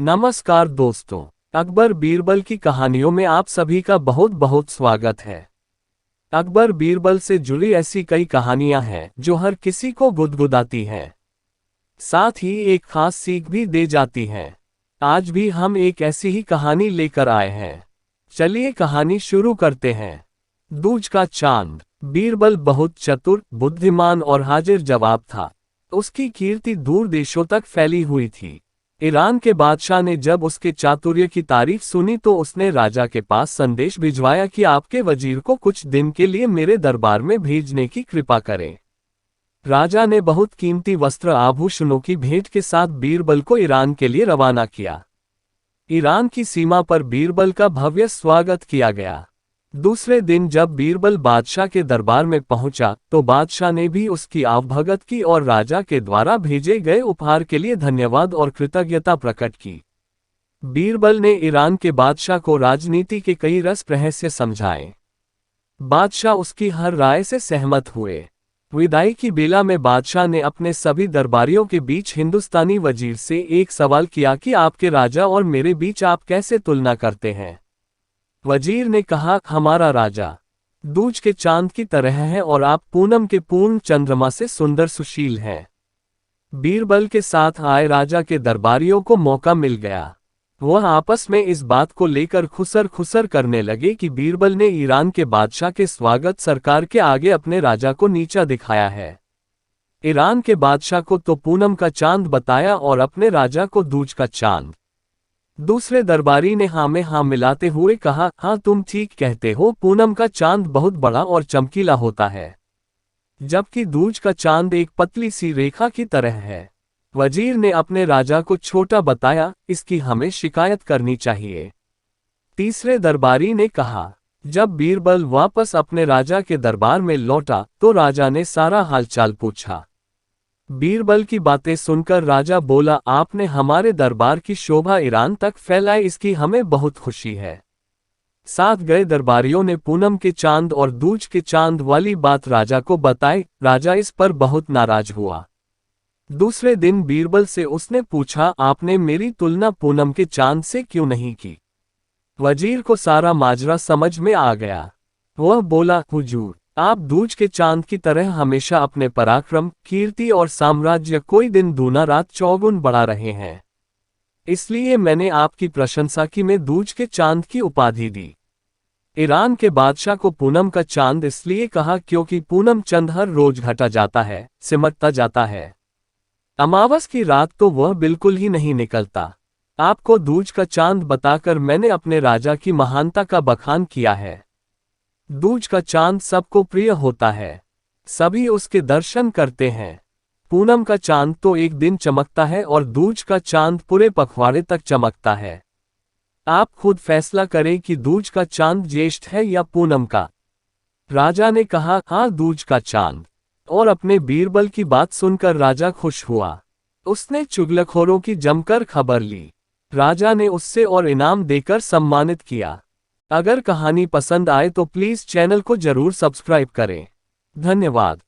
नमस्कार दोस्तों, अकबर बीरबल की कहानियों में आप सभी का बहुत बहुत स्वागत है। अकबर बीरबल से जुड़ी ऐसी कई कहानियां हैं जो हर किसी को गुदगुदाती हैं, साथ ही एक खास सीख भी दे जाती हैं। आज भी हम एक ऐसी ही कहानी लेकर आए हैं। चलिए कहानी शुरू करते हैं। दूज का चांद। बीरबल बहुत चतुर, बुद्धिमान और हाजिर जवाब था। उसकी कीर्ति दूर देशों तक फैली हुई थी। ईरान के बादशाह ने जब उसके चातुर्य की तारीफ सुनी तो उसने राजा के पास संदेश भिजवाया कि आपके वजीर को कुछ दिन के लिए मेरे दरबार में भेजने की कृपा करें। राजा ने बहुत कीमती वस्त्र आभूषणों की भेंट के साथ बीरबल को ईरान के लिए रवाना किया। ईरान की सीमा पर बीरबल का भव्य स्वागत किया गया। दूसरे दिन जब बीरबल बादशाह के दरबार में पहुंचा तो बादशाह ने भी उसकी आवभगत की और राजा के द्वारा भेजे गए उपहार के लिए धन्यवाद और कृतज्ञता प्रकट की। बीरबल ने ईरान के बादशाह को राजनीति के कई रहस्य समझाए। बादशाह उसकी हर राय से सहमत हुए। विदाई की बेला में बादशाह ने अपने सभी दरबारियों के बीच हिंदुस्तानी वजीर से एक सवाल किया कि आपके राजा और मेरे बीच आप कैसे तुलना करते हैं। वजीर ने कहा, हमारा राजा दूज के चांद की तरह है और आप पूनम के पूर्ण चंद्रमा से सुंदर सुशील हैं। बीरबल के साथ आए राजा के दरबारियों को मौका मिल गया। वह आपस में इस बात को लेकर खुसर खुसर करने लगे कि बीरबल ने ईरान के बादशाह के स्वागत सरकार के आगे अपने राजा को नीचा दिखाया है। ईरान के बादशाह को तो पूनम का चांद बताया और अपने राजा को दूज का चांद। दूसरे दरबारी ने हाँ में हाँ मिलाते हुए कहा, हाँ तुम ठीक कहते हो, पूनम का चांद बहुत बड़ा और चमकीला होता है, जबकि दूज का चांद एक पतली सी रेखा की तरह है। वजीर ने अपने राजा को छोटा बताया, इसकी हमें शिकायत करनी चाहिए। तीसरे दरबारी ने कहा। जब बीरबल वापस अपने राजा के दरबार में लौटा तो राजा ने सारा हालचाल पूछा। बीरबल की बातें सुनकर राजा बोला, आपने हमारे दरबार की शोभा ईरान तक फैलाई, इसकी हमें बहुत खुशी है। साथ गए दरबारियों ने पूनम के चांद और दूज के चांद वाली बात राजा को बताई। राजा इस पर बहुत नाराज हुआ। दूसरे दिन बीरबल से उसने पूछा, आपने मेरी तुलना पूनम के चांद से क्यों नहीं की। वजीर को सारा माजरा समझ में आ गया। वह बोला, हुजूर, आप दूज के चांद की तरह हमेशा अपने पराक्रम, कीर्ति और साम्राज्य कोई दिन दूना रात चौगुन बढ़ा रहे हैं। इसलिए मैंने आपकी प्रशंसा की में दूज के चांद की उपाधि दी। ईरान के बादशाह को पूनम का चांद इसलिए कहा क्योंकि पूनम चंद हर रोज घटा जाता है, सिमटता जाता है। अमावस की रात तो वह बिल्कुल ही नहीं निकलता। आपको दूज का चांद बताकर मैंने अपने राजा की महानता का बखान किया है। दूज का चांद सबको प्रिय होता है, सभी उसके दर्शन करते हैं। पूनम का चांद तो एक दिन चमकता है और दूज का चांद पूरे पखवाड़े तक चमकता है। आप खुद फैसला करें कि दूज का चांद ज्येष्ठ है या पूनम का। राजा ने कहा, हाँ दूज का चांद। और अपने बीरबल की बात सुनकर राजा खुश हुआ। उसने चुगलखोरों की जमकर खबर ली। राजा ने उससे और इनाम देकर सम्मानित किया। अगर कहानी पसंद आए तो प्लीज चैनल को जरूर सब्सक्राइब करें। धन्यवाद।